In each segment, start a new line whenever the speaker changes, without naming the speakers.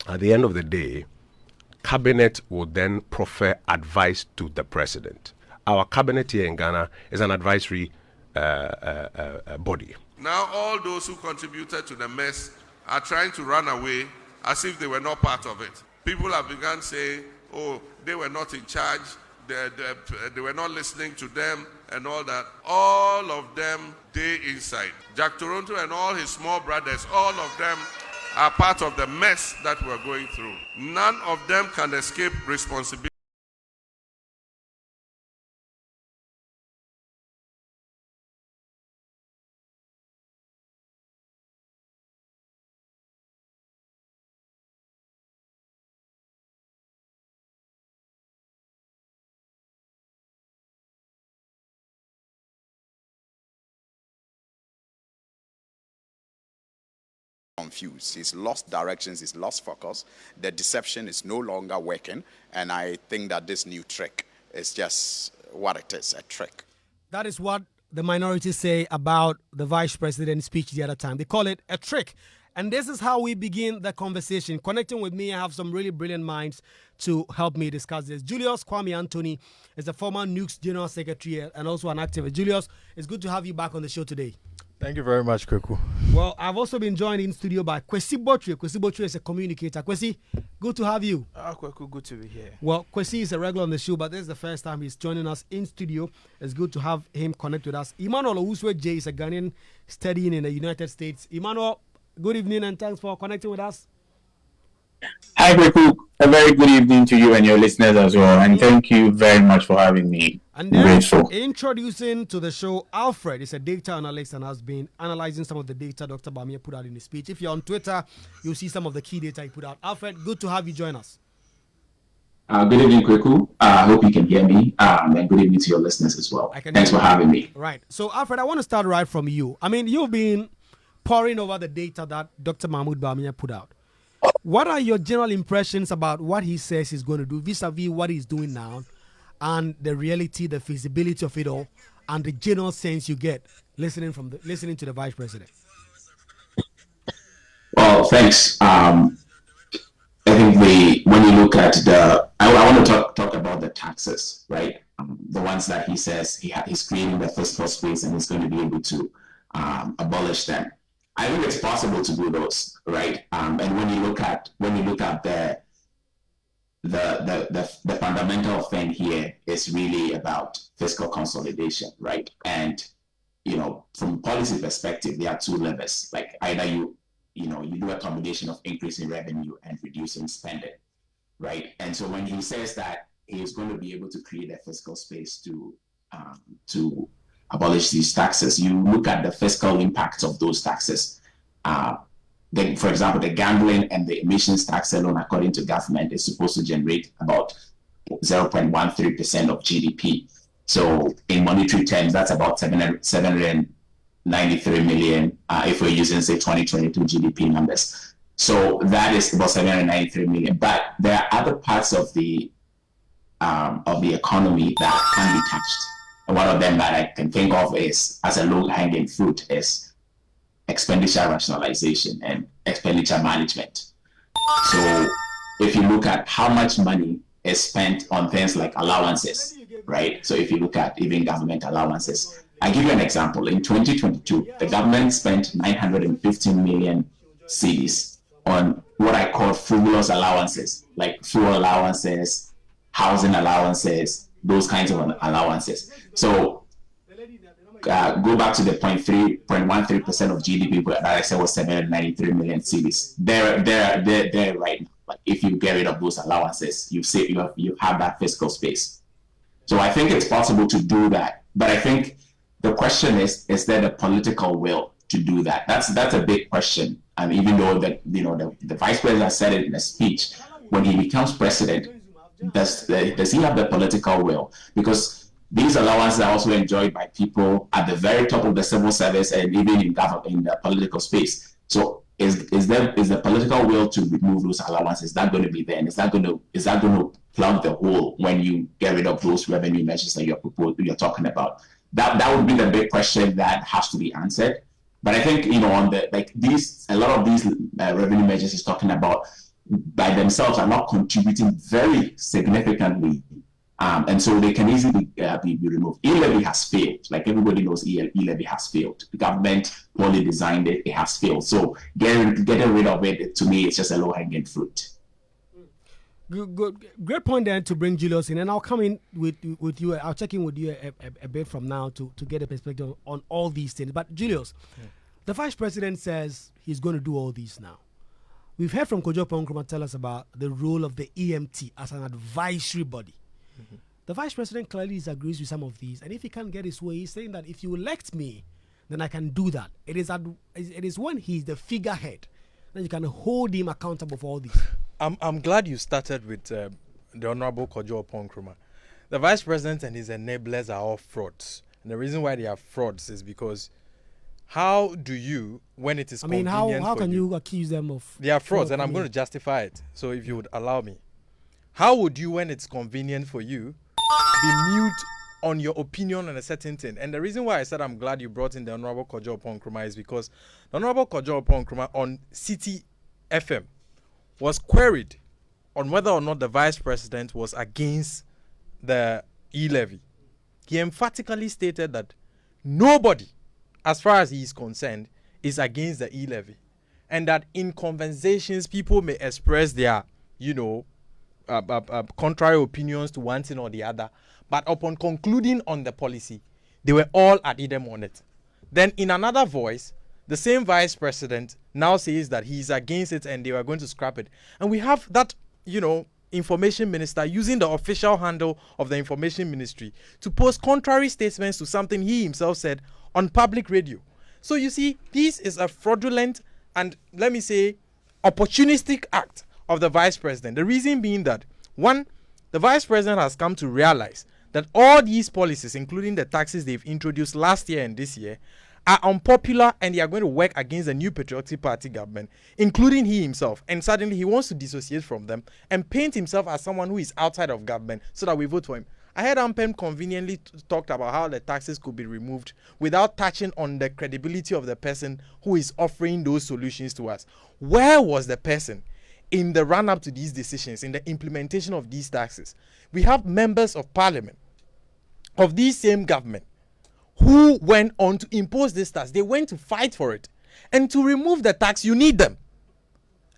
At the end of the day, cabinet will then proffer advice to the president. Our cabinet here in Ghana is an advisory body.
Now all those who contributed to the mess are trying to run away as if they were not part of it. People have begun saying, oh, they were not in charge, they were not listening to them and all that. All of them, they inside. Jack Toronto and all his small brothers, all of them are part of the mess that we're going through. None of them can escape responsibility.
Confused. He's lost directions, he's lost focus. The deception is no longer working, and I think that this new trick is just what it is, a trick.
That is what the minorities say about the vice president's speech the other time. They call it a trick. And this is how we begin the conversation. Connecting with me, I have some really brilliant minds to help me discuss this. Julius Kwame Anthony is the former NUK's General Secretary and also an activist. Julius, it's good to have you back on the show today.
Thank you very much, Kwaku.
Well, I've also been joined in studio by Kwesi Botry. Kwesi Botry is a communicator. Kwesi, good to have you.
Kwaku, good to be here.
Well, Kwesi is a regular on the show, but this is the first time he's joining us in studio. It's good to have him connect with us. Emmanuel Owuswe J is a Ghanaian studying in the United States. Emmanuel, good evening and thanks for connecting with us.
Hi, Kwaku. A very good evening to you and your listeners as well. And thank you very much for having me.
And then
grateful.
Introducing to the show, Alfred is a data analyst and has been analyzing some of the data Dr. Bawumia put out in his speech. If you're on Twitter, you'll see some of the key data he put out. Alfred, good to have you join us.
Good evening, Kwaku. I hope you can hear me. And good evening to your listeners as well. Thanks for having me.
Right. So, Alfred, I want to start right from you. I mean, you've been poring over the data that Dr. Mahmoud Bawumia put out. What are your general impressions about what he says he's going to do vis-a-vis what he's doing now and the reality, the feasibility of it all, and the general sense you get listening to the vice president?
Well, thanks. I think when you look at I want to talk about the taxes, right? The ones that he says he's creating the fiscal space and he's going to be able to abolish them. I think it's possible to do those, right? And when you look at the fundamental thing here is really about fiscal consolidation, right? And from a policy perspective, there are two levers. Like either you do a combination of increasing revenue and reducing spending, right? And so when he says that he is going to be able to create a fiscal space to abolish these taxes, you look at the fiscal impact of those taxes. For example, the gambling and the emissions tax alone, according to government, is supposed to generate about 0.13% of GDP. So in monetary terms, that's about 793 million if we're using, say, 2022 GDP numbers. So that is about 793 million. But there are other parts of the economy that can be touched. And one of them that I can think of is, as a low-hanging fruit, is expenditure rationalization and expenditure management. So if you look at how much money is spent on things like allowances, right? So if you look at even government allowances, I give you an example. In 2022, the government spent 915 million cedis on what I call frivolous allowances, like fuel allowances, housing allowances, those kinds of allowances. So go back to the 0.13% of GDP that I said was 793 million cedis. They're right now. Like if you get rid of those allowances, you have that fiscal space. So I think it's possible to do that. But I think the question is there the political will to do that? That's a big question. And even though the vice president said it in a speech, when he becomes president, does he have the political will? Because these allowances are also enjoyed by people at the very top of the civil service and even in the political space. So is the political will to remove those allowances? Is that going to be there? And is that going to plug the hole when you get rid of those revenue measures that you're talking about? That would be the big question that has to be answered. But I think on a lot of these revenue measures he's talking about, by themselves are not contributing very significantly. And so they can easily be removed. E-levy has failed. Like everybody knows, E-levy has failed. The government poorly designed it. It has failed. So getting rid of it, to me, it's just a low-hanging fruit.
Good. Great point then to bring Julius in. And I'll come in with you. I'll check in with you a bit from now to get a perspective on all these things. But Julius, the Vice President says he's going to do all these now. We've heard from Kojo Ponkrumah tell us about the role of the EMT as an advisory body. Mm-hmm. The Vice President clearly disagrees with some of these, and if he can't get his way, he's saying that if you elect me, then I can do that. It is when he's the figurehead that you can hold him accountable for all this.
I'm glad you started with the Honorable Kojo Ponkrumah. The Vice President and his enablers are all frauds. And the reason why they are frauds is because how do you, when it is convenient
how can you accuse them of...
They are frauds, and I'm going to justify it. So if you would allow me. How would you, when it's convenient for you, be mute on your opinion on a certain thing? And the reason why I said I'm glad you brought in the Honorable Kojo Ponkrumah is because the Honorable Kojo Ponkrumah on City FM was queried on whether or not the Vice President was against the e-levy. He emphatically stated that nobody, as far as he is concerned, is against the e-levy. And that in conversations, people may express their, contrary opinions to one thing or the other. But upon concluding on the policy, they were all at idem on it. Then in another voice, the same Vice President now says that he is against it and they were going to scrap it. And we have that, information minister using the official handle of the information ministry to post contrary statements to something he himself said on public radio. So you see, this is a fraudulent and, let me say, opportunistic act of the Vice President. The reason being that, one, the Vice President has come to realize that all these policies, including the taxes they've introduced last year and this year, are unpopular and they are going to work against the new Patriotic Party government, including he himself. And suddenly he wants to dissociate from them and paint himself as someone who is outside of government so that we vote for him. I heard Ampem conveniently talked about how the taxes could be removed without touching on the credibility of the person who is offering those solutions to us. Where was the person in the run-up to these decisions, in the implementation of these taxes? We have members of parliament of this same government who went on to impose this tax. They went to fight for it. And to remove the tax, you need them.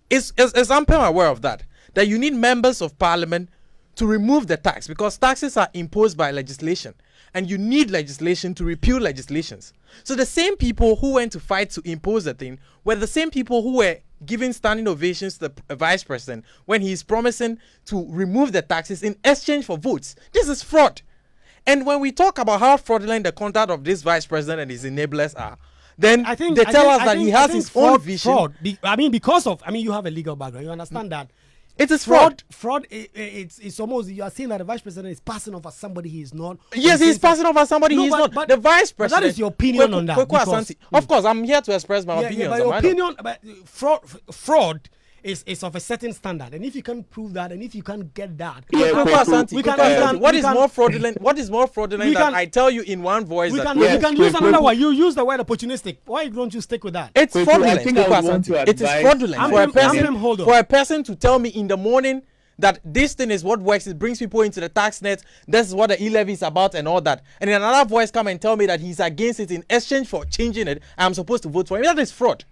Is Ampem aware of that? That you need members of parliament to remove the tax because taxes are imposed by legislation. And you need legislation to repeal legislations. So the same people who went to fight to impose the thing were the same people who were giving standing ovations to the Vice President when he is promising to remove the taxes in exchange for votes. This is fraud. And when we talk about how fraudulent the conduct of this Vice President and his enablers are, then they tell us that he has his own vision.
Fraud. You have a legal background. You understand that.
It is fraud.
Fraud. It's almost, you are saying that the Vice President is passing off as somebody he is not.
Yes, he's passing off as somebody he is not. But the Vice President.
That is your opinion on that.
Kwaku Asante. Of course, I'm here to express my opinion.
But your opinion about fraud is of a certain standard, and if you can prove that, and if you can't get that,
what is more fraudulent than I tell you in one voice?
We can use another one. You use the word opportunistic. Why don't you stick with that?
It's fraudulent. It is fraudulent for a person to tell me in the morning that this thing is what works, it brings people into the tax net, this is what the e-levy is about and all that, and in another voice come and tell me that he's against it in exchange for changing it, I'm supposed to vote for him. That is fraud.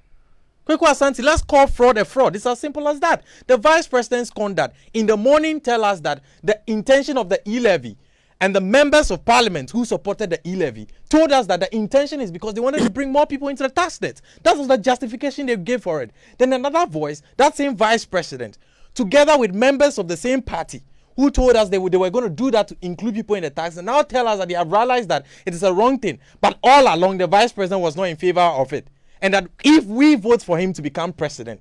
Kwaku Asante, let's call fraud a fraud. It's as simple as that. The Vice President's conduct in the morning tell us that the intention of the e-levy and the members of parliament who supported the e-levy told us that the intention is because they wanted to bring more people into the tax net. That was the justification they gave for it. Then another voice, that same Vice President, together with members of the same party who told us they were going to do that to include people in the tax, and now tell us that they have realized that it is a wrong thing. But all along, the Vice President was not in favor of it. And that if we vote for him to become president,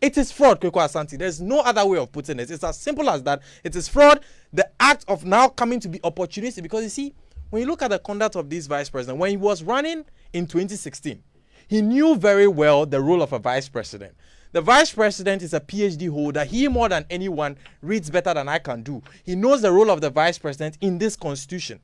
it is fraud, Kwaku Asante. There's no other way of putting it. It's as simple as that. It is fraud. The act of now coming to be opportunistic. Because you see, when you look at the conduct of this Vice President, when he was running in 2016, he knew very well the role of a Vice President. The Vice President is a PhD holder. He, more than anyone, reads better than I can do. He knows the role of the Vice President in this constitution.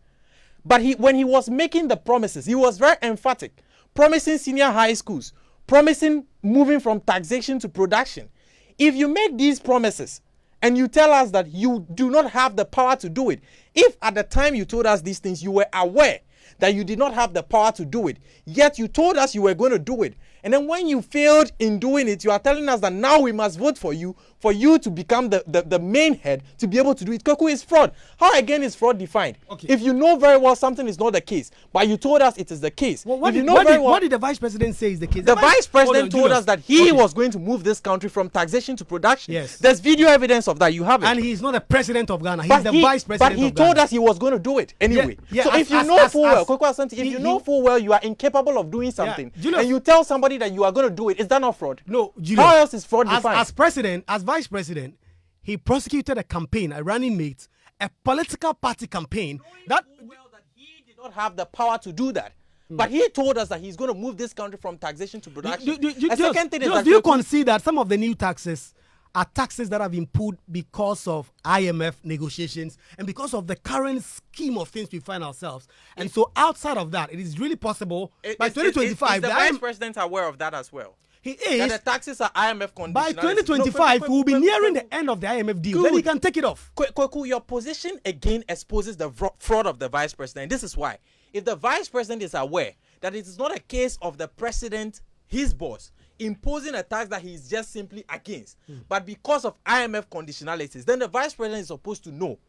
But when he was making the promises, he was very emphatic. Promising senior high schools, promising moving from taxation to production. if you make these promises and you tell us that you do not have the power to do it, if at the time you told us these things, you were aware that you did not have the power to do it, yet you told us you were going to do it, and then when you failed in doing it, you are telling us that now we must vote for you to become the main head to be able to do it. Kwaku, is fraud. How again is fraud defined? Okay. If you know very well something is not the case, but you told us it is the case.
Well, what did the vice president say is the case?
The vice president told us that he was going to move this country from taxation to production.
Yes.
There's video evidence of that. You have it.
And he's not the president of Ghana. He's the vice president of Ghana.
But he told us he was going to do it anyway. So if you know full well, Kwaku Asante, if you know full well you are incapable of doing something, and you tell somebody that you are going to do it, is that not fraud?
No.
How else is fraud defined?
As vice president, he prosecuted a campaign, a running mate, a political party campaign. That
he did not have the power to do that. But he told us that he's going to move this country from taxation to production.
Do you concede that some of the new taxes are taxes that have been put because of IMF negotiations and because of the current scheme of things we find ourselves? And so outside of that, it is really possible by 2025.
The vice president aware of that as well?
He is.
That the taxes are IMF conditional.
By 2025, we will be nearing the end of the IMF deal. Then he can take it off.
Kwaku, your position again exposes the fraud of the vice president. This is why. If the vice president is aware that it is not a case of the president, his boss, imposing a tax that he is just simply against, but because of IMF conditionalities, then the vice president is supposed to know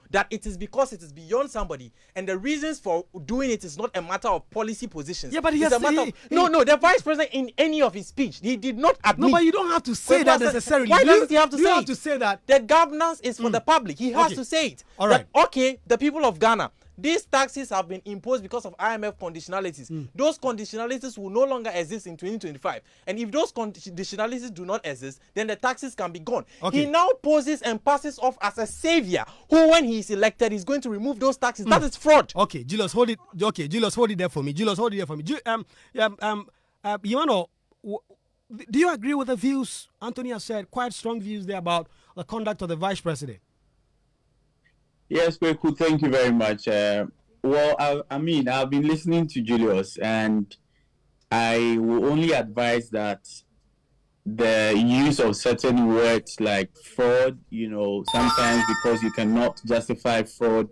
that it is because it is beyond somebody, and the reasons for doing it is not a matter of policy positions.
Yeah, but
the vice president in any of his speech, he did not admit.
No, but you don't have to say that necessarily.
Why does he have to say it?
You have to say that
the governance is for the public. He has to say it.
All right.
Okay, the people of Ghana, these taxes have been imposed because of IMF conditionalities. Those conditionalities will no longer exist in 2025. And if those conditionalities do not exist, then the taxes can be gone. He now poses and passes off as a savior who, when he is elected, is going to remove those taxes. That is fraud.
Okay, Julius, hold it. Okay, Julius, hold it there for me. Do you agree with the views Anthony has said? Quite strong views there about the conduct of the vice president.
Yes, Kwaku, thank you very much. I've been listening to Julius, and I will only advise that the use of certain words like fraud, sometimes because you cannot justify fraud,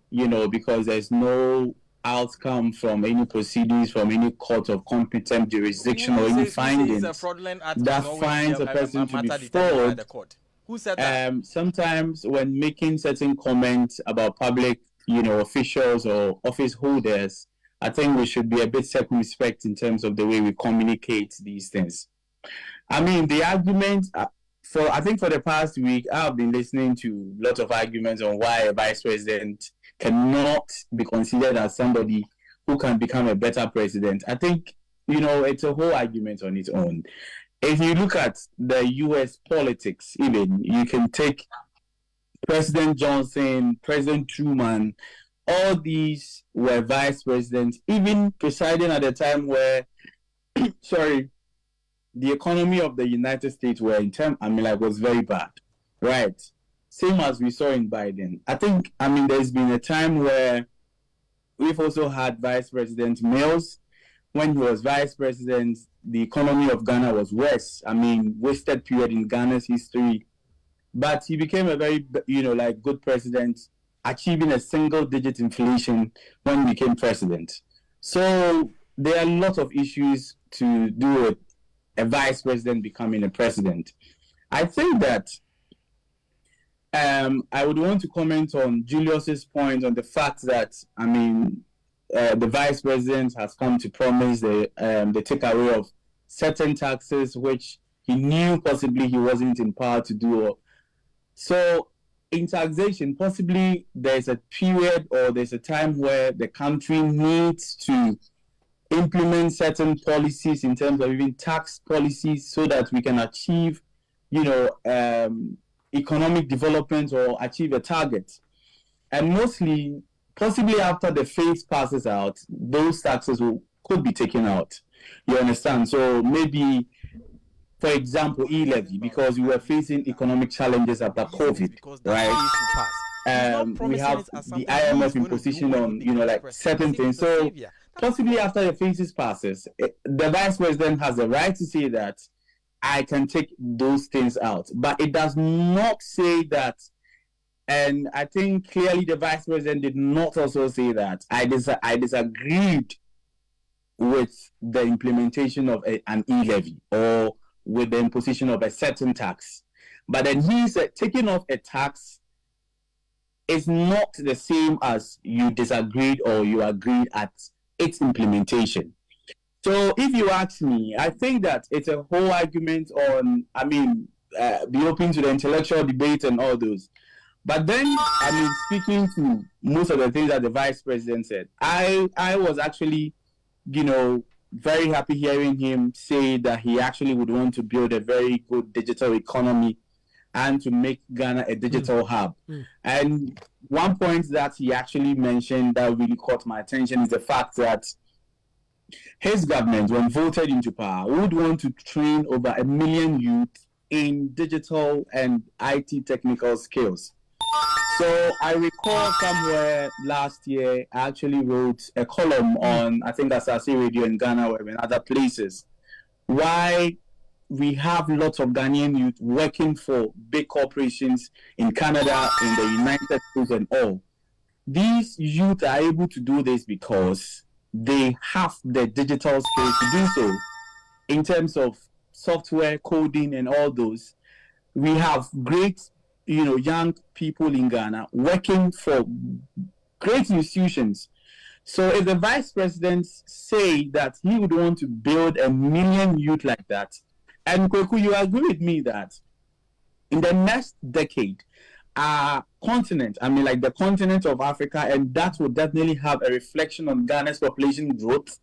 because there's no outcome from any proceedings from any court of competent jurisdiction or any findings that finds a person to be fraud.
Who said that?
Sometimes when making certain comments about public, officials or office holders, I think we should be a bit circumspect in terms of the way we communicate these things. I mean, the argument for the past week, I've been listening to lots of arguments on why a vice president cannot be considered as somebody who can become a better president. I think, it's a whole argument on its own. If you look at the U.S. politics, even, you can take President Johnson, President Truman, all these were vice presidents, even presiding at a time where, the economy of the United States was very bad, right? Same as we saw in Biden. I think, there's been a time where we've also had Vice President Mills. When he was vice president, the economy of Ghana was worse. Wasted period in Ghana's history. But he became a very, good president, achieving a single-digit inflation when he became president. So there are a lot of issues to do with a vice president becoming a president. I think that I would want to comment on Julius's point on the fact that, the vice president has come to promise the takeaway of certain taxes, which he knew possibly he wasn't in power to do. So in taxation, possibly there's a period or there's a time where the country needs to implement certain policies in terms of even tax policies so that we can achieve, economic development or achieve a target. And mostly, possibly after the phase passes out, those taxes could be taken out. You understand? So maybe, for example, e-levy, because we were facing economic challenges after COVID, right? We have the IMF imposition on, certain things. So possibly after the phases passes, the vice president has the right to say that I can take those things out. But it does not say that, and I think clearly the vice president did not also say that. I disagreed with the implementation of an e-levy or with the imposition of a certain tax. But then he said taking off a tax is not the same as you disagreed or you agreed at its implementation. So if you ask me, I think that it's a whole argument on, be open to the intellectual debate and all those. But then, speaking to most of the things that the vice president said, I was actually, very happy hearing him say that he actually would want to build a very good digital economy and to make Ghana a digital hub. And one point that he actually mentioned that really caught my attention is the fact that his government, when voted into power, would want to train over 1 million youth in digital and IT technical skills. So I recall somewhere last year, I actually wrote a column on, I think Asase Radio in Ghana or in other places, why we have lots of Ghanaian youth working for big corporations in Canada, in the United States and all. These youth are able to do this because they have the digital skills to do so. In terms of software, coding and all those, we have great young people in Ghana working for great institutions. So if the vice president say that he would want to build 1 million youth like that, and Kwaku, you agree with me that in the next decade, our continent, like the continent of Africa, and that will definitely have a reflection on Ghana's population growth.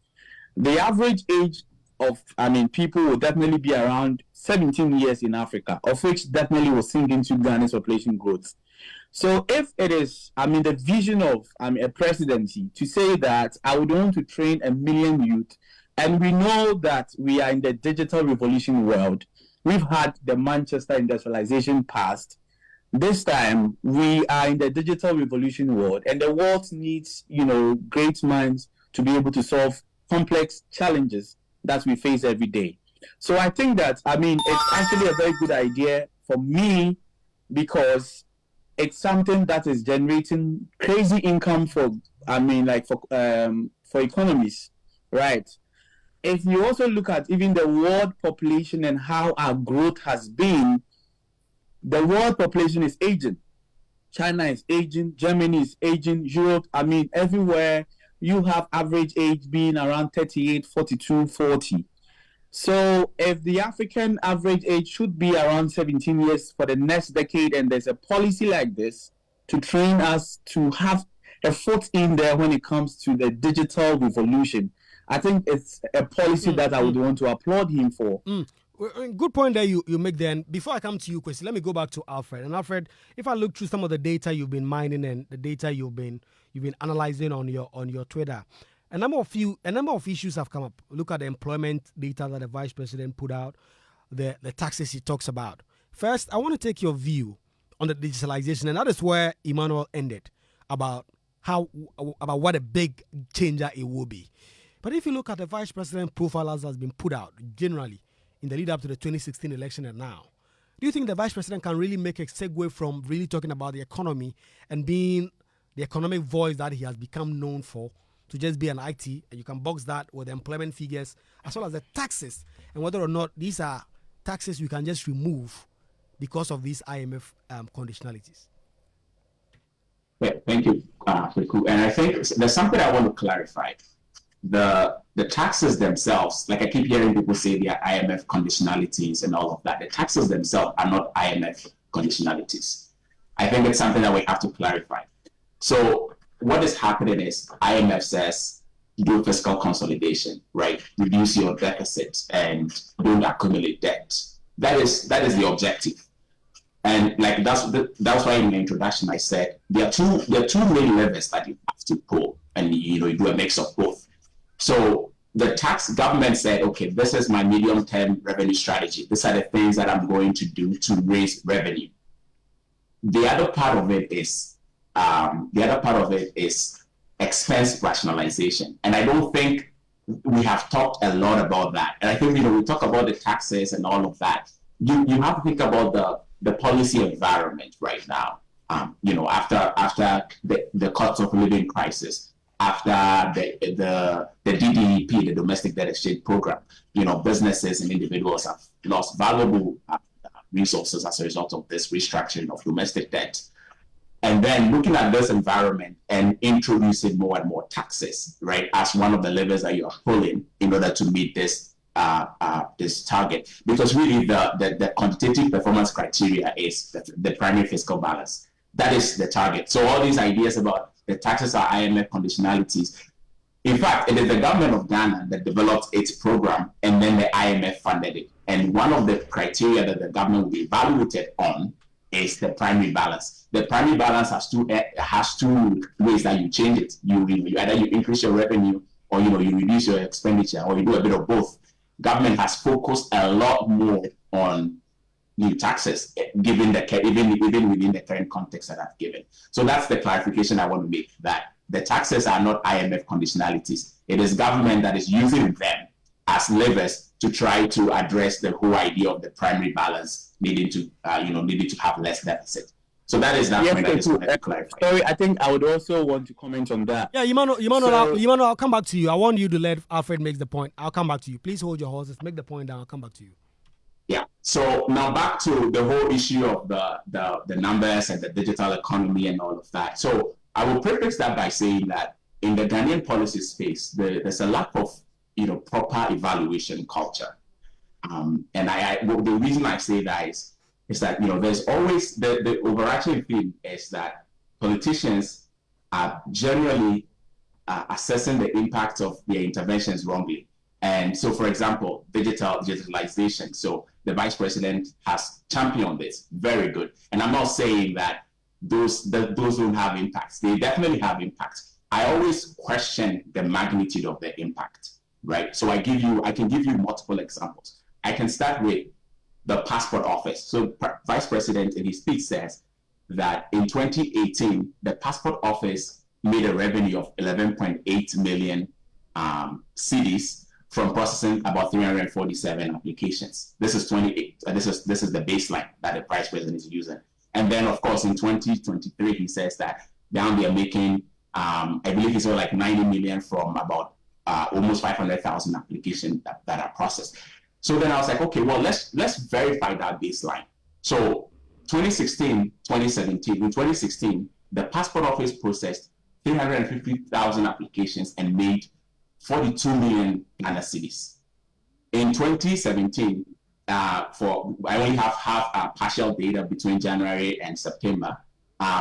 The average age of, people will definitely be around 17 years in Africa, of which definitely will sink into Ghana's population growth. So if it is, the vision of a presidency to say that I would want to train 1 million youth, and we know that we are in the digital revolution world. We've had the Manchester industrialization past. This time we are in the digital revolution world, and the world needs, great minds to be able to solve complex challenges that we face every day. So I think that, it's actually a very good idea for me because it's something that is generating crazy income for economies, right? If you also look at even the world population and how our growth has been, the world population is aging. China is aging, Germany is aging, Europe, everywhere you have average age being around 38, 42, 40. So if the African average age should be around 17 years for the next decade, and there's a policy like this to train us to have a foot in there when it comes to the digital revolution, I think it's a policy that I would want to applaud him for.
Good point that you make then. Before I come to you, Kwesi, let me go back to Alfred. And Alfred, if I look through some of the data you've been mining and the data you've been analyzing on your Twitter, a number of issues have come up. Look at the employment data that the vice president put out, the taxes he talks about. First, I want to take your view on the digitalization, and that is where Emmanuel ended about what a big changer it will be. But if you look at the vice president profile as has been put out generally in the lead up to the 2016 election and now, do you think the vice president can really make a segue from really talking about the economy and being the economic voice that he has become known for to just be an IT, and you can box that with the employment figures as well as the taxes, and whether or not these are taxes we can just remove because of these IMF conditionalities?
Yeah, thank you, Kwaku. And I think there's something I want to clarify. The taxes themselves, like I keep hearing people say they are IMF conditionalities and all of that. The taxes themselves are not IMF conditionalities. I think it's something that we have to clarify. So what is happening is IMF says do fiscal consolidation, right? Reduce your deficit and don't accumulate debt. That is the objective. And like that's why in the introduction I said there are two main levers that you have to pull, and you do a mix of both. So the tax government said, okay, this is my medium-term revenue strategy. These are the things that I'm going to do to raise revenue. The other part of it is expense rationalization, and I don't think we have talked a lot about that. And I think, we talk about the taxes and all of that. You have to think about the policy environment right now. After the cost of living crisis, after the DDEP, the domestic debt exchange program, businesses and individuals have lost valuable resources as a result of this restructuring of domestic debt. And then looking at this environment and introducing more and more taxes, right, as one of the levers that you are pulling in order to meet this target. Because really the quantitative performance criteria is the primary fiscal balance. That is the target. So all these ideas about the taxes are IMF conditionalities. In fact, it is the government of Ghana that developed its program, and then the IMF funded it. And one of the criteria that the government will be evaluated on is the primary balance. The primary balance has two ways that you change it. Either you increase your revenue, or you reduce your expenditure, or you do a bit of both. Government has focused a lot more on new taxes, given even within the current context that I've given. So that's the clarification I want to make, that the taxes are not IMF conditionalities. It is government that is using them as levers to try to address the whole idea of the primary balance needing to have less deficit. So that is that point I just wanted to clarify.
Sorry, I think I would also want to comment on that.
Yeah, I'll come back to you. I want you to let Alfred make the point. I'll come back to you. Please hold your horses. Make the point down. I'll come back to you.
Yeah. So now back to the whole issue of the numbers and the digital economy and all of that. So I will preface that by saying that in the Ghanaian policy space, there's a lack of proper evaluation culture. And the reason I say that is that there's always the overarching theme is that politicians are generally assessing the impact of their interventions wrongly. And so, for example, digitalization. So the vice president has championed this. Very good. And I'm not saying that those don't have impacts. They definitely have impacts. I always question the magnitude of the impact, right? So I can give you multiple examples. I can start with the passport office. So vice president in his speech says that in 2018, the passport office made a revenue of 11.8 million cedis from processing about 347 applications. This is 28. This is the baseline that the vice president is using. And then, of course, in 2023, he says that down they are making, I believe it's like 90 million from about almost 500,000 applications that are processed. So then I was like, okay, well, let's verify that baseline. So 2016, 2017. In 2016, the passport office processed 350,000 applications and made 42 million Ghana cedis. In 2017, I only have partial data between January and September.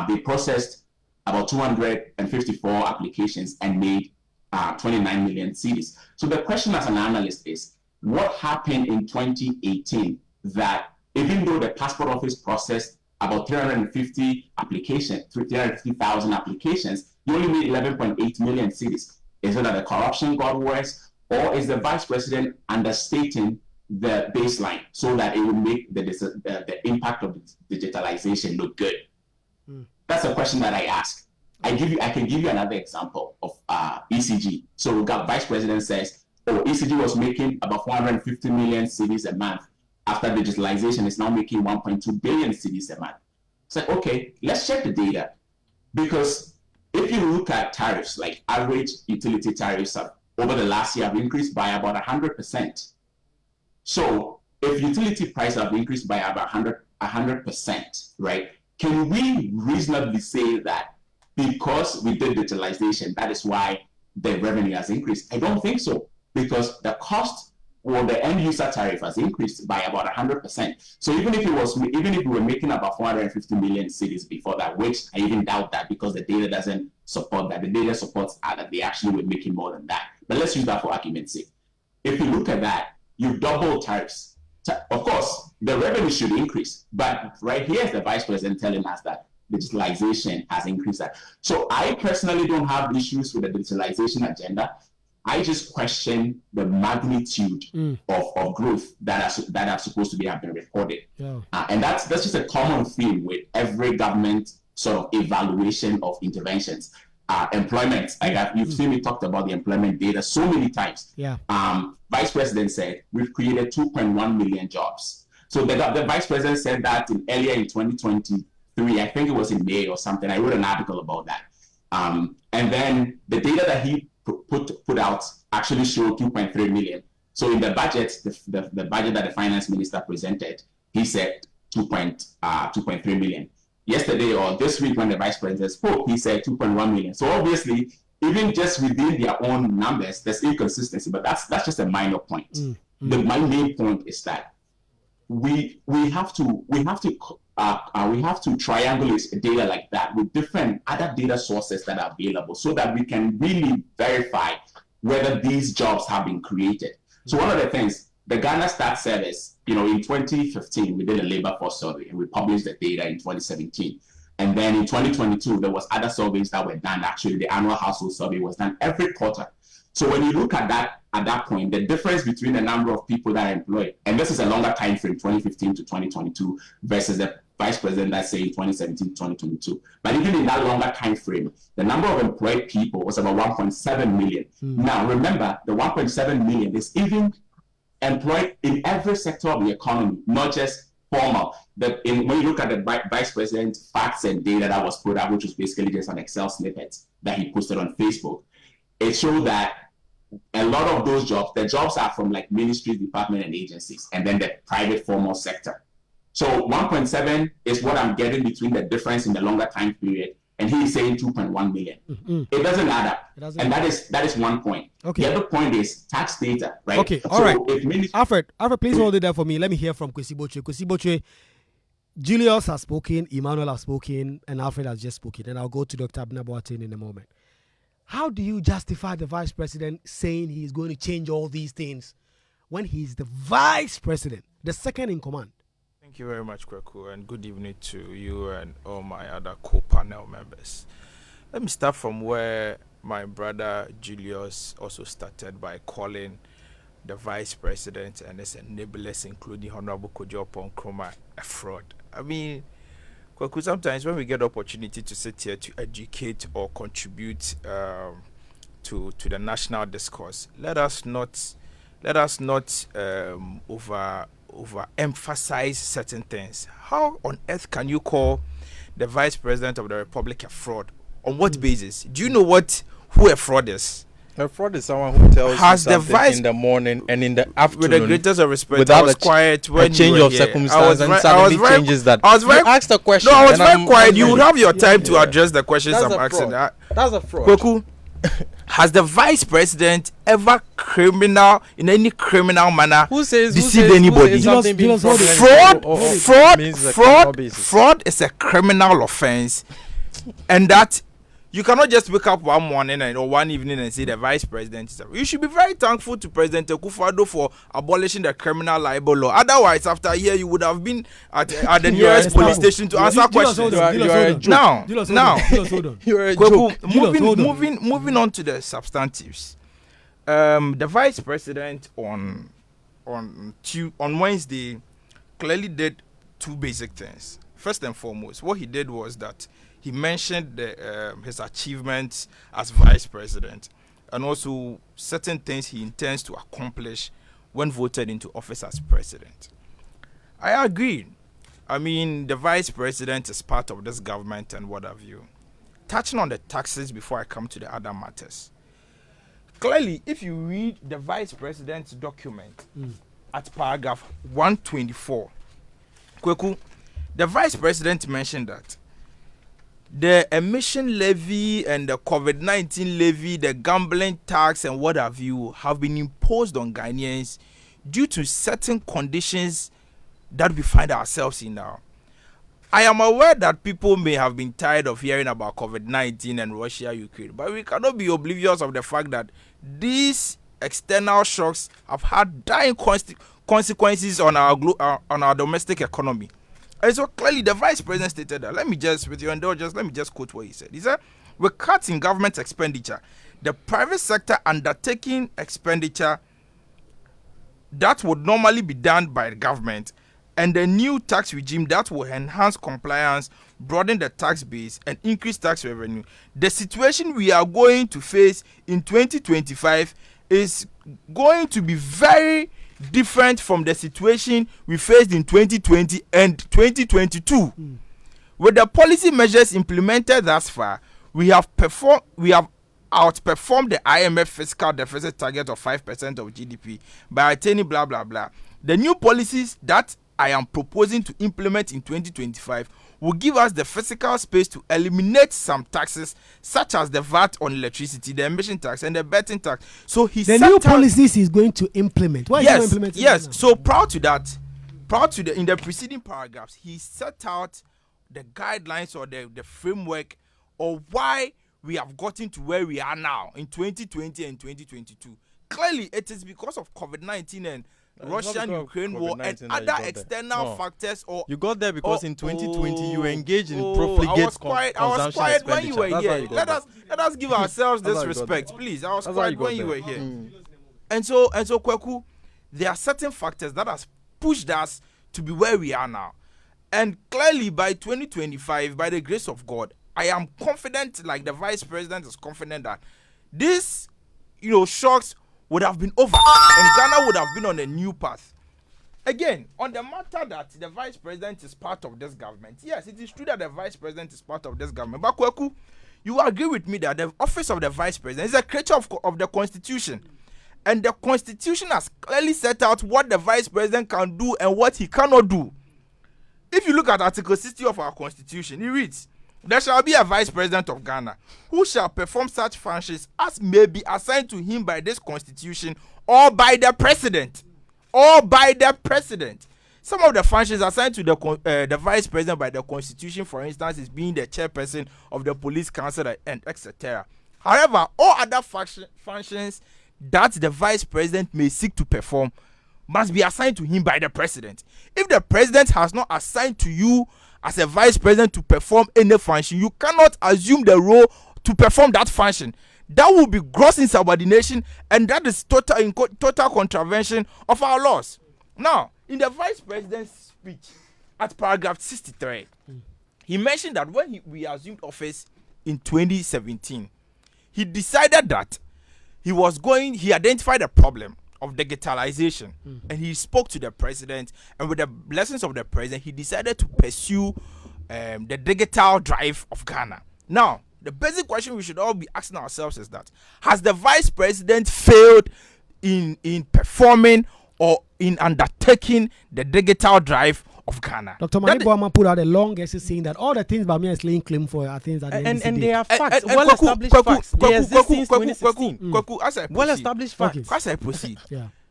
They processed about 254 applications and made 29 million cedis. So the question as an analyst is, what happened in 2018 that even though the passport office processed about 350,000 applications, you only made 11.8 million cedis? Is it that the corruption got worse, or is the vice president understating the baseline so that it will make the impact of digitalization look good? That's a question that I ask. I can give you another example of ECG. So vice president says, ECG was making about 450 million cedis a month. After digitalization, it's now making 1.2 billion cedis a month. It's like, okay, let's check the data. Because if you look at tariffs, like average utility tariffs over the last year have increased by about 100%. So if utility prices have increased by about 100%, right? Can we reasonably say that because we did digitalization, that is why the revenue has increased? I don't think so, because the cost or the end user tariff has increased by about 100%. So even if we were making about 450 million cedis before that, which I even doubt that because the data doesn't support that. The data supports that they actually were making more than that. But let's use that for argument's sake. If you look at that, you double tariffs. Of course, the revenue should increase, but right here is the vice president telling us that digitalization has increased that. So I personally don't have issues with the digitalization agenda. I just question the magnitude of growth that are supposed to have been recorded. Yeah. And that's just a common theme with every government sort of evaluation of interventions. employment. You've seen me talked about the employment data so many times.
Yeah.
Vice President said we've created 2.1 million jobs. So the Vice President said that earlier in 2023. I think it was in May or something. I wrote an article about that. And then the data that he put out actually showed 2.3 million. So in the budget, the budget that the finance minister presented, he said 2.3 million. Yesterday or this week when the vice president spoke, he said 2.1 million. So obviously, even just within their own numbers, there's inconsistency, but that's just a minor point. My main point is that we have to triangulate data like that with different other data sources that are available so that we can really verify whether these jobs have been created. So one of the things, the Ghana Stats Service, in 2015, we did a labor force survey and we published the data in 2017. And then in 2022, there was other surveys that were done. Actually, the annual household survey was done every quarter. So when you look at that point, the difference between the number of people that are employed, and this is a longer time frame, 2015 to 2022, versus the vice president that's saying 2017 to 2022. But even in that longer time frame, the number of employed people was about 1.7 million. Now, remember, the 1.7 million is even employed in every sector of the economy, not just formal. When you look at the vice president's facts and data that was put out, which was basically just an Excel snippet that he posted on Facebook, it showed that a lot of those jobs, the jobs are from like ministries, departments, and agencies, and then the private formal sector. So 1.7 is what I'm getting between the difference in the longer time period, and he is saying 2.1 million. It doesn't add up, and that is one point. Okay. The other point is tax data, right?
Okay, all right. Alfred, please hold it there for me. Let me hear from Kwesi Boche. Kwesi Boche, Julius has spoken, Emmanuel has spoken, and Alfred has just spoken. And I'll go to Dr. Abner Boateng in a moment. How do you justify the vice president saying he is going to change all these things when he's the vice president, the second in command?
Thank you very much, Kwaku, and good evening to you and all my other co-panel members. Let me start from where my brother Julius also started by calling the vice president and his enablers, including Honorable Kojo Nkrumah, a fraud. I mean, Kwaku, sometimes when we get the opportunity to sit here to educate or contribute to the national discourse, let us not overemphasize certain things. How on earth can you call the vice president of the republic a fraud? On what basis? Do you know who a fraud is?
A fraud is someone who tells you something in the morning and in the afternoon.
With the greatest of respect,
without
I was quiet when
a change
you were
of
here.
circumstance and suddenly changes that.
I was very
you asked a question.
No, I was very quiet. You would have your time to address the questions I'm asking.
That's a fraud.
Kwaku, has the vice president ever in any criminal manner deceived anybody? Fraud is a criminal offense, and that you cannot just wake up one morning or one evening and say the vice president is. You should be very thankful to President Akufo-Addo for abolishing the criminal libel law. Otherwise, after a year, you would have been at the nearest police station to answer questions. Now, moving on to the substantives. The vice president on Wednesday clearly did two basic things. First and foremost, what he did was that he mentioned his achievements as vice president and also certain things he intends to accomplish when voted into office as president. I agree. I mean, the vice president is part of this government and what have you. Touching on the taxes before I come to the other matters. Clearly, if you read the vice president's document at paragraph 124, Kwaku, the vice president mentioned that the emission levy and the COVID-19 levy, the gambling tax and what have you have been imposed on Ghanaians due to certain conditions that we find ourselves in now. I am aware that people may have been tired of hearing about COVID-19 and Russia, Ukraine, but we cannot be oblivious of the fact that these external shocks have had dire consequences on our domestic economy. And so clearly the vice president stated that. With your indulgence, let me just quote what he said. He said, "We're cutting government expenditure. The private sector undertaking expenditure that would normally be done by the government and the new tax regime that will enhance compliance, broaden the tax base, and increase tax revenue, the situation we are going to face in 2025 is going to be very different from the situation we faced in 2020 and 2022. With the policy measures implemented thus far, we have outperformed the IMF fiscal deficit target of 5% of GDP by attaining blah blah blah. The new policies that I am proposing to implement in 2025 will give us the physical space to eliminate some taxes, such as the VAT on electricity, the emission tax, and the betting tax. So he
the new policies he's going to implement. Why
yes,
is he implementing?
Yes. So proud to that. In the preceding paragraphs, he set out the guidelines or the framework of why we have gotten to where we are now in 2020 and 2022. Clearly, it is because of COVID-19 and Russian-Ukraine war and other external factors. Or
you got there because in 2020 you engaged in profligate consumption.
I was quiet when you were here. Let us give ourselves this respect, please. I was quiet when you were here. And so Kwaku, there are certain factors that has pushed us to be where we are now. And clearly by 2025, by the grace of God, I am confident, like the Vice President is confident, that this, shocks would have been over and Ghana would have been on a new path. Again, on the matter that the Vice President is part of this government, yes, it is true that the Vice President is part of this government. But Kwaku, you agree with me that the office of the Vice President is a creature of the Constitution. And the Constitution has clearly set out what the Vice President can do and what he cannot do. If you look at Article 60 of our Constitution, it reads, "There shall be a Vice President of Ghana who shall perform such functions as may be assigned to him by this Constitution or by the President." Or by the President. Some of the functions assigned to the Vice President by the Constitution, for instance, is being the chairperson of the Police Council and etc. However, all other functions that the Vice President may seek to perform must be assigned to him by the President. If the President has not assigned to you as a Vice President to perform any function, you cannot assume the role to perform that function. That will be gross insubordination, and that is total contravention of our laws. Now, in the Vice President's speech at paragraph 63, he mentioned that when we assumed office in 2017, he decided that he identified a problem of digitalization, and he spoke to the President, and with the blessings of the President, he decided to pursue the digital drive of Ghana. Now, the basic question we should all be asking ourselves is that, has the Vice President failed in performing or in undertaking the digital drive of Ghana?
Dr. Mani Bawumia put out a long essay saying that all the things Bawumia is laying claim for are things that
they are facts, well-established facts. They exist since 2016. Well-established facts.
As I proceed,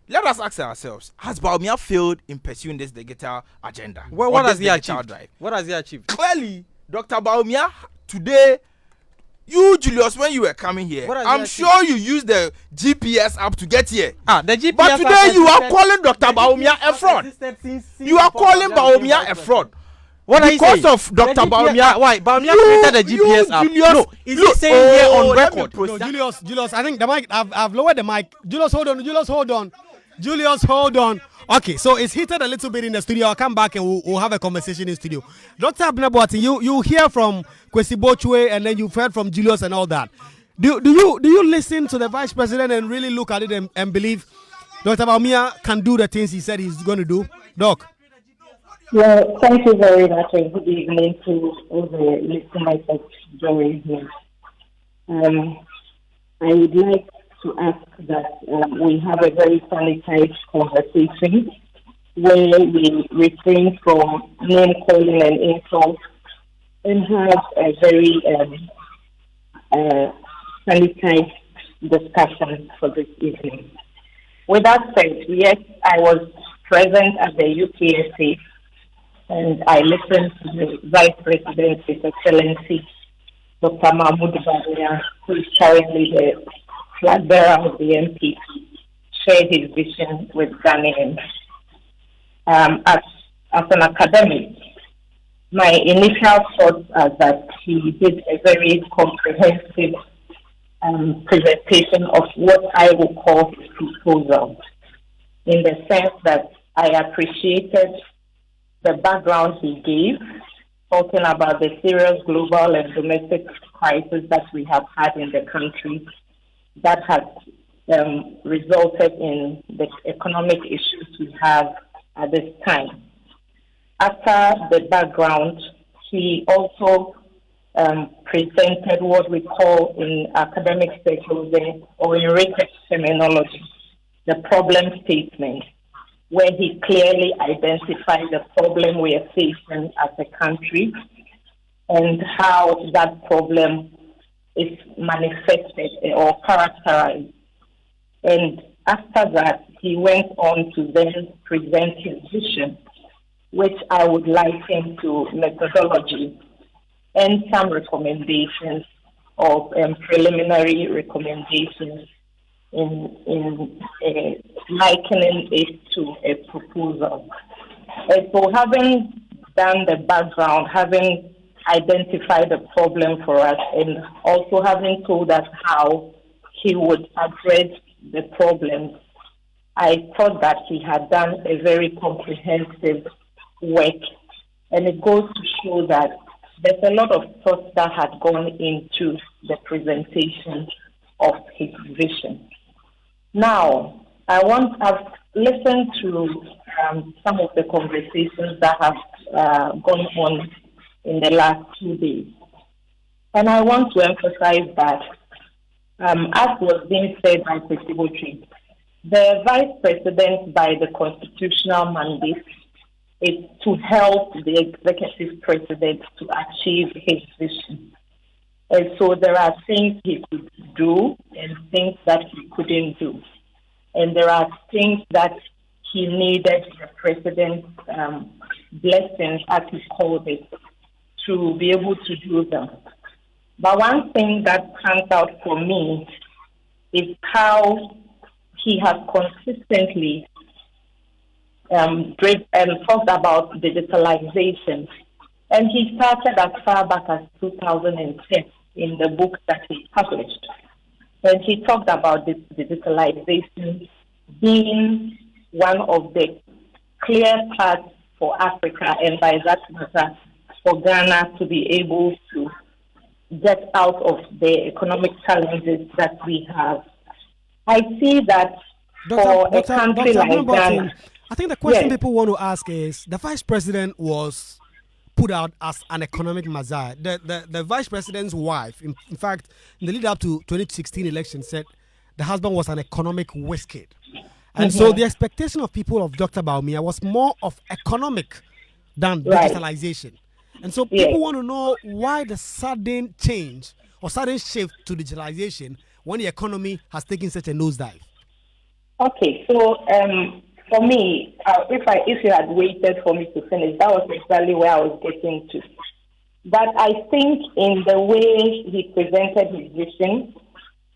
let us ask ourselves, has Bawumia failed in pursuing this digital agenda?
What has he achieved? What has he achieved?
Clearly, Dr. Bawumia, today, you, Julius, when you were coming here, I'm sure you used the GPS app to get here.
The GPS
but today you are calling Dr. Bawumia a fraud. You are calling Bawumia a fraud.
What are you saying?
Because of Dr. Bawumia.
Why? Bawumia created the GPS app.
Julius,
no, is he saying here on record?
No, Julius, I think the mic, I've lowered the mic. Julius, hold on. Okay, so it's heated a little bit in the studio. I'll come back and we'll have a conversation in the studio. Dr. Abnabwati, you hear from Kwesi Bochwe and then you've heard from Julius and all that. Do you listen to the Vice President and really look at it and believe Dr. Bawumia can do the things he said he's going to do? Doc?
Well, thank you very much and good evening to all the listeners that join here. I would like to ask that we have a very sanitized conversation where we refrain from name calling and insults and have a very sanitized discussion for this evening. With that said, yes, I was present at the UPSA and I listened to the Vice President, His Excellency Dr. Mahmoud Bawumia, who is currently the flag bearer of the MP, shared his vision with Ghanaians. As an academic, my initial thoughts are that he did a very comprehensive presentation of what I would call his proposal, in the sense that I appreciated the background he gave, talking about the serious global and domestic crisis that we have had in the country that has resulted in the economic issues we have at this time. After the background, he also presented what we call in academic circles or in research terminology, the problem statement, where he clearly identified the problem we are facing as a country and how that problem is manifested or characterized. And after that, he went on to then present his vision, which I would liken to methodology and some recommendations or preliminary recommendations in likening it to a proposal. And so having done the background, having identified the problem for us, and also having told us how he would address the problem, I thought that he had done a very comprehensive work, and it goes to show that there's a lot of thought that had gone into the presentation of his vision. Now, I've listened to some of the conversations that have gone on in the last 2 days, and I want to emphasize that, as was being said by Secretary, the Vice President, by the constitutional mandate, is to help the Executive President to achieve his vision. And so there are things he could do and things that he couldn't do. And there are things that he needed the President's blessings, as he called it, to be able to do them. But one thing that stands out for me is how he has consistently talked about digitalization. And he started as far back as 2010 in the book that he published. And he talked about this digitalization being one of the clear paths for Africa, and by that matter, for Ghana to be able to get out of the economic challenges that we have. I see that for a country like Ghana,
I think the question people want to ask is, the Vice President was put out as an economic messiah. The Vice President's wife, in fact, in the lead up to 2016 election, said the husband was an economic whiz kid. And so the expectation of people of Dr. Bawumia was more of economic than digitalization. And so people want to know why the sudden change or sudden shift to digitalization when the economy has taken such a nosedive.
Okay, so for me, if you had waited for me to finish, that was exactly where I was getting to. But I think in the way he presented his vision,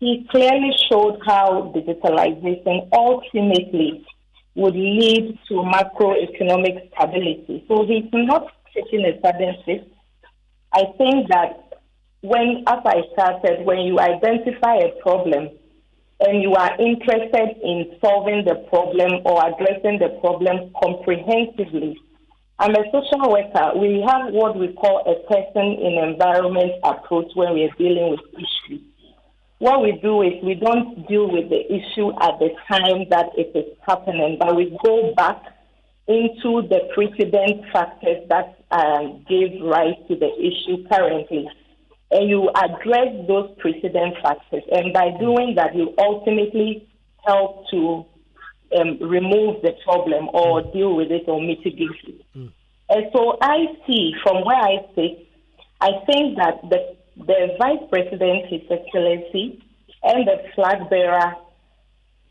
he clearly showed how digitalization ultimately would lead to macroeconomic stability. So he's not taking a sudden shift. I think that as I started, when you identify a problem and you are interested in solving the problem or addressing the problem comprehensively, I'm a social worker. We have what we call a person in environment approach when we are dealing with issues. What we do is we don't deal with the issue at the time that it is happening, but we go back into the precedent factors that gave rise to the issue currently. And you address those precedent factors. And by doing that, you ultimately help to remove the problem or deal with it or mitigate it. And so I see, from where I sit, I think that the Vice President, His Excellency, and the flag bearer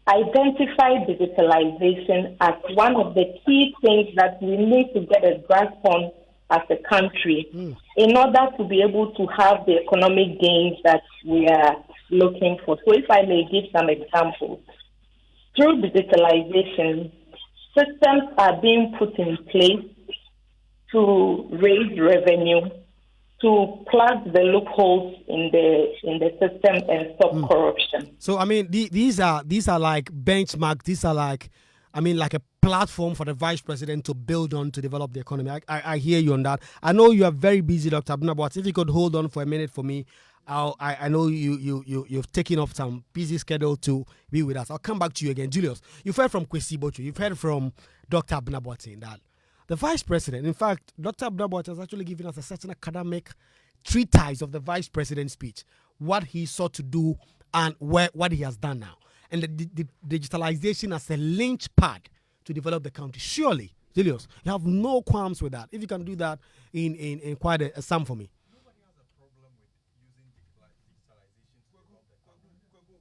identified digitalization as one of the key things that we need to get a grasp on as a country in order to be able to have the economic gains that we are looking for. So if I may give some examples, through digitalization, systems are being put in place to raise revenue, to plug the loopholes in the system and stop corruption.
So I mean, these are like benchmarks. These are like, I mean, like a platform for the vice president to build on to develop the economy. I hear you on that. I know you are very busy, Dr. Abuna, but if you could hold on for a minute for me, I know you've taken off some busy schedule to be with us. I'll come back to you again. Julius, you've heard from Kwesi Bocho, you've heard from Dr. Abuna saying that the vice president, in fact, Dr. Abuna has actually given us a certain academic treatise of the vice president's speech, what he sought to do and what he has done now. And the digitalization as a lynch pad to develop the country. Surely, Julius, you have no qualms with that. If you can do that in quite a sum for me.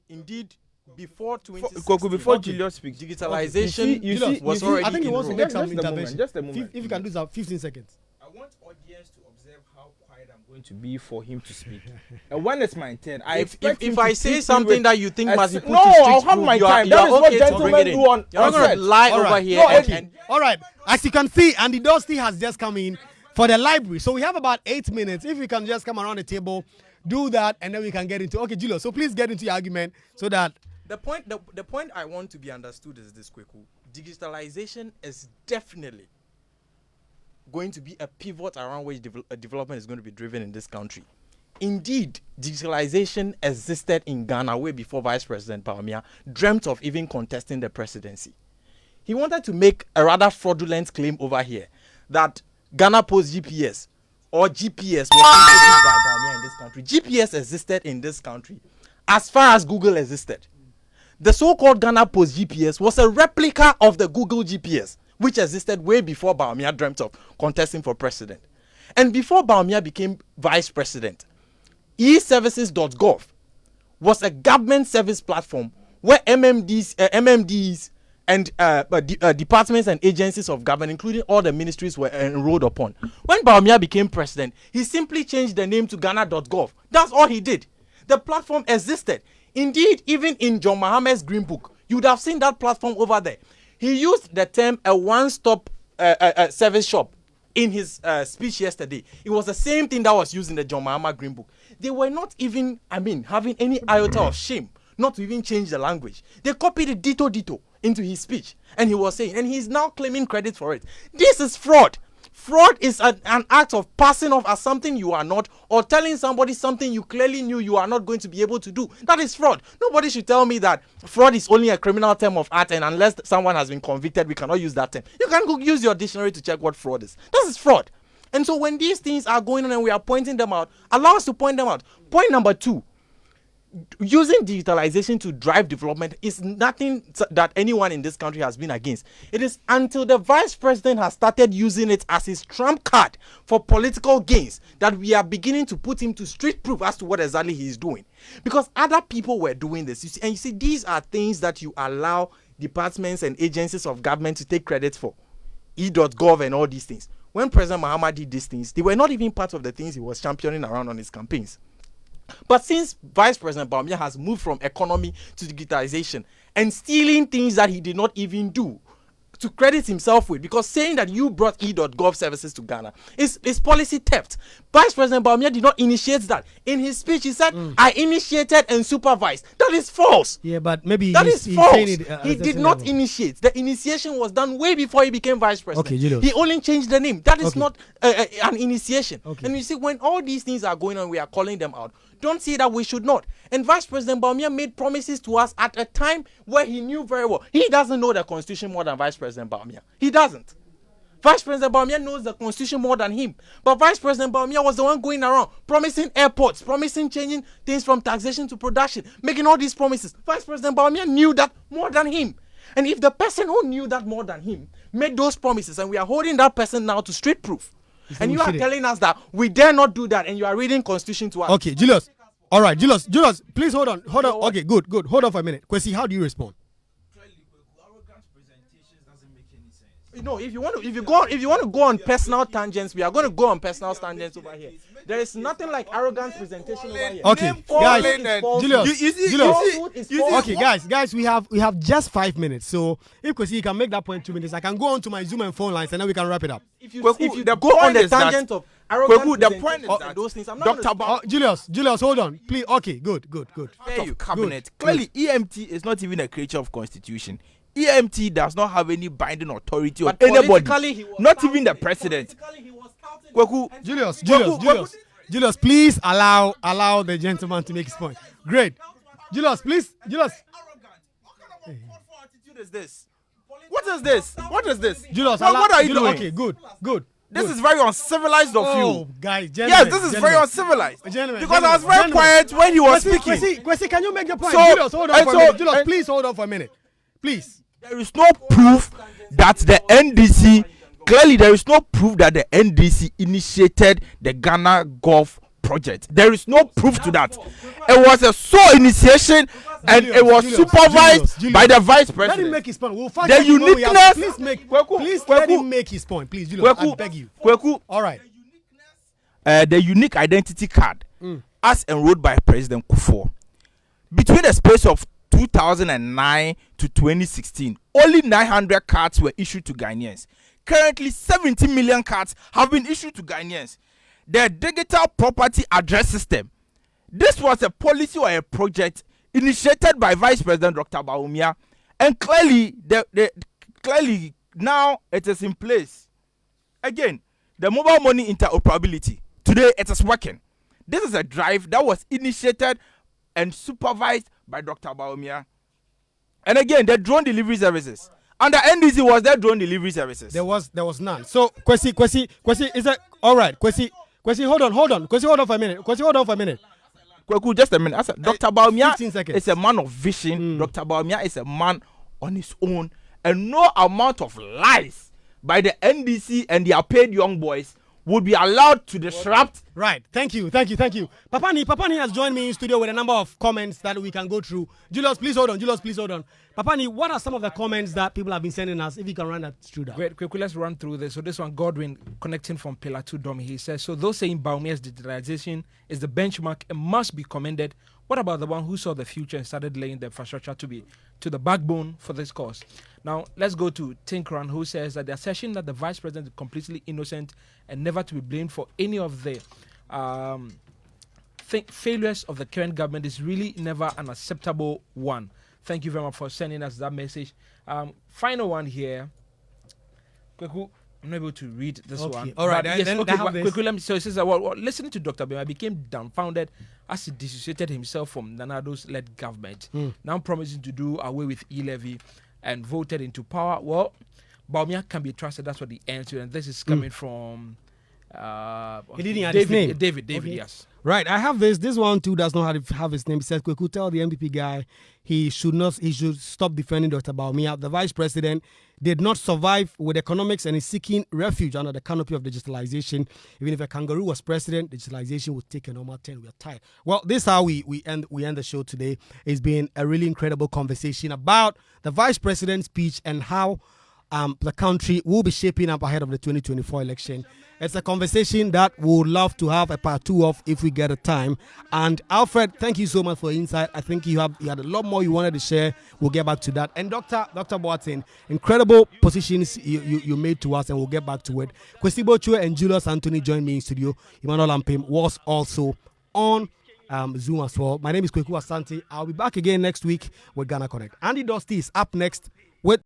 Indeed, before
2016, before Julius speaks,
digitalization was already.
I think he wants to make some
intervention. Just a moment.
If you can do that, 15 seconds.
I want audience to observe how quiet I'm going to be for him to speak. And when it's my turn,
if I say something that you think must be put
no,
to
I'll have my time.
That
is what gentlemen do on.
You're not going to lie over here.
All right. As you can see, Andy Dusty has just come in for the library. So we have about 8 minutes. If we can just come around the table, do that, and then we can get into. Okay, Julius. So please get into your argument so that
the point I want to be understood is this, Kwaku. Digitalization is definitely going to be a pivot around which development is going to be driven in this country. Indeed, digitalization existed in Ghana way before Vice President Bawumia dreamt of even contesting the presidency. He wanted to make a rather fraudulent claim over here that Ghana Post GPS or GPS was introduced by Bawumia in this country. GPS existed in this country as far as Google existed. The so-called Ghana Post GPS was a replica of the Google GPS, which existed way before Bawumia dreamt of contesting for president. And before Bawumia became vice president, eServices.gov was a government service platform where MMDs and departments and agencies of government, including all the ministries, were enrolled upon. When Bawumia became president, he simply changed the name to Ghana.gov. That's all he did. The platform existed. Indeed, even in John Mohammed's Green Book, you would have seen that platform over there. He used the term a one-stop service shop in his speech yesterday. It was the same thing that was used in the John Mohammed Green Book. They were not even, having any iota of shame not to even change the language. They copied it dito into his speech. And he was saying, and he's now claiming credit for it. This is fraud. Fraud is an act of passing off as something you are not, or telling somebody something you clearly knew you are not going to be able to do. That is fraud. Nobody should tell me that fraud is only a criminal term of art, and unless someone has been convicted, we cannot use that term. You can go use your dictionary to check what fraud is. This is fraud. And so when these things are going on and we are pointing them out, allow us to point them out. Point number 2. Using digitalization to drive development is nothing that anyone in this country has been against. It is until the vice president has started using it as his trump card for political gains that we are beginning to put him to street proof as to what exactly he is doing. Because other people were doing this. You see, these are things that you allow departments and agencies of government to take credit for. E.gov and all these things. When President Mahama did these things, they were not even part of the things he was championing around on his campaigns. But since Vice President Bawumia has moved from economy to digitalization and stealing things that he did not even do to credit himself with, because saying that you brought e.gov services to Ghana is policy theft. Vice President Bawumia did not initiate that. In his speech, he said, I initiated and supervised. That is false.
Yeah, but maybe
that is false. He did not initiate. The initiation was done way before he became vice president.
Okay,
he only changed the name. That is not an initiation. And you see, when all these things are going on, we are calling them out. Don't say that we should not. And Vice President Bawumia made promises to us at a time where he knew very well. He doesn't know the Constitution more than Vice President Bawumia. He doesn't. Vice President Bawumia knows the Constitution more than him. But Vice President Bawumia was the one going around promising airports, promising changing things from taxation to production, making all these promises. Vice President Bawumia knew that more than him. And if the person who knew that more than him made those promises, and we are holding that person now to street proof, and you are telling us that we dare not do that, and you are reading Constitution to us.
Okay, Julius. All right, Julius, please hold on. Okay, good. Hold on for a minute. Kwesi, how do you respond?
No, if you want to go on personal tangents, we are going to go on personal tangents over here. There is nothing like arrogant presentation over here.
Okay, guys, Julius. Okay, guys, we have just 5 minutes. So if Kwesi can make that point 2 minutes, I can go on to my Zoom and phone lines, and then we can wrap it up.
If you go on the tangent of arrogant the point is that those things, I'm not
Dr. Julius, hold on, please. Okay, good.
Cabinet. Clearly, EMT is not even a creature of Constitution. EMT does not have any binding authority on
But politically,
anybody,
he was
not even the president. Kwaku,
Julius, please allow the gentleman to make his point. Great. Julius.
What is this?
Julius,
What are you doing?
Okay, good.
This is very uncivilized of
Oh,
you.
guys, gentlemen.
Yes, this is very uncivilized.
Gentlemen,
Because I was very
gentlemen.
quiet when he was speaking.
Kwesi, can you make the point?
So-
Julius, hold on
and
for a
so-
minute. Julius,
and-
please hold on for a minute. Please.
There is no proof that the NDC, clearly there is no proof that the NDC initiated the Ghana Gulf project. There is no proof to that. It was a sole initiation and it was supervised by the vice president.
Let him make his point. We'll fact
The
check him when we have-
uniqueness-
Please make.
Kwaku,
Please
Kwaku,
let him make his point. Please, Julius, I beg you.
Kwaku,
All right.
the unique identity card, as enrolled by President Kufuor, between the space of 2009 to 2016, only 900 cards were issued to Ghanaians. Currently, 70 million cards have been issued to Ghanaians. The digital property address system. This was a policy or a project initiated by Vice President Dr. Bawumia, and clearly now it is in place. Again, the mobile money interoperability. Today it is working. This is a drive that was initiated and supervised by Dr. Bawumia. And again, the drone delivery services. Under NDC was there drone delivery services.
There was none. So Kwesi, is that all right? Kwesi, hold on. Kwesi, hold on for a minute.
Kwaku, just a minute. Dr. Bawumia
15 seconds.
is a man of vision. Dr. Bawumia is a man on his own, and no amount of lies by the NDC and their paid young boys would be allowed to disrupt.
Right. Thank you. Papani has joined me in studio with a number of comments that we can go through. Julius, please hold on. Papani, what are some of the comments that people have been sending us? If you can run that through that.
Great, quickly, let's run through this. So this one, Godwin, connecting from Pillar 2 Domi, he says, so those saying Baumia's digitalization is the benchmark and must be commended. What about the one who saw the future and started laying the infrastructure to the backbone for this cause? Now, let's go to Tinkran, who says that the assertion that the vice president is completely innocent and never to be blamed for any of the failures of the current government is really never an acceptable one. Thank you very much for sending us that message. Final one here. Kwaku, I'm not able to read this one.
All right.
Yes,
then
okay,
have this.
Kwaku, let me. So it says, listening to Dr. Bema, I became dumbfounded as he dissociated himself from Nanado's led government, now promising to do away with e-levy and voted into power. Well, Bawumia can be trusted. That's what the answer. And this is coming from
He didn't have his name.
David,
Okay.
yes.
Right, I have this. This one too does not have his name. He says, Kwaku, tell the MPP guy he should stop defending Dr. Bawumia. The vice president did not survive with economics and is seeking refuge under the canopy of digitalization. Even if a kangaroo was president, digitalization would take a normal turn. We are tired. Well, this is how we end the show today. It's been a really incredible conversation about the vice president's speech and how the country will be shaping up ahead of the 2024 election. It's a conversation that we would love to have a part 2 of if we get a time. And Alfred, thank you so much for your insight. I think you had a lot more you wanted to share. We'll get back to that. And Dr. Boateng, incredible positions you made to us, and we'll get back to it. Kwesi Bochue and Julius Anthony joined me in studio. Emmanuel Ampim was also on Zoom as well. My name is Kwaku Asante. I'll be back again next week with Ghana Connect. Andy Dusty is up next with